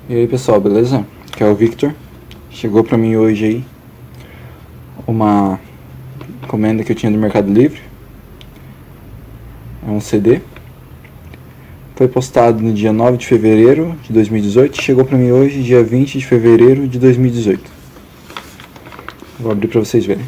E aí pessoal, beleza? Aqui é o Victor. Chegou pra mim hoje aí uma encomenda que eu tinha do Mercado Livre. É um CD. Foi postado no dia 9 de fevereiro de 2018 e chegou pra mim hoje, dia 20 de fevereiro de 2018. Vou abrir pra vocês verem.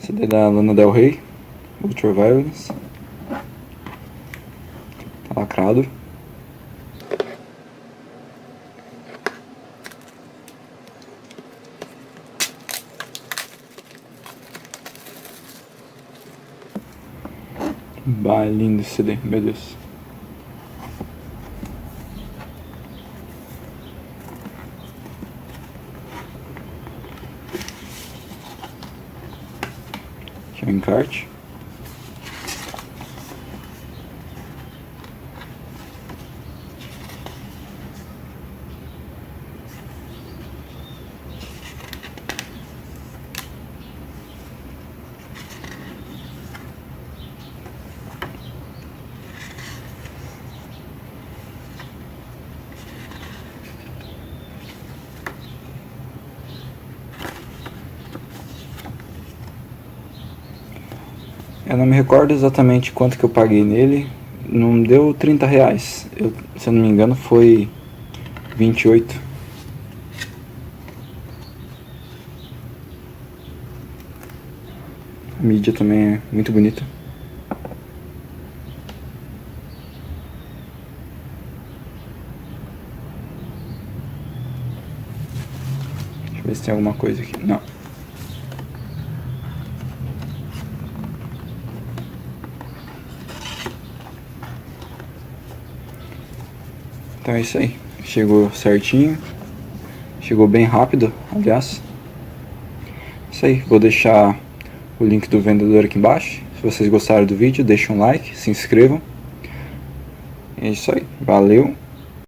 CD da Lana Del Rey, Ultraviolence. Tá lacrado. Bah, lindo esse CD, meu Deus. Aqui é o encarte. Eu não me recordo exatamente quanto que eu paguei nele. Não deu 30 reais. Se eu não me engano foi 28. A mídia também é muito bonita. Deixa eu ver se tem alguma coisa aqui. Não. Então é isso aí. Chegou certinho. Chegou bem rápido, aliás. Isso aí. Vou deixar o link do vendedor aqui embaixo. Se vocês gostaram do vídeo, deixem um like, se inscrevam. É isso aí. Valeu.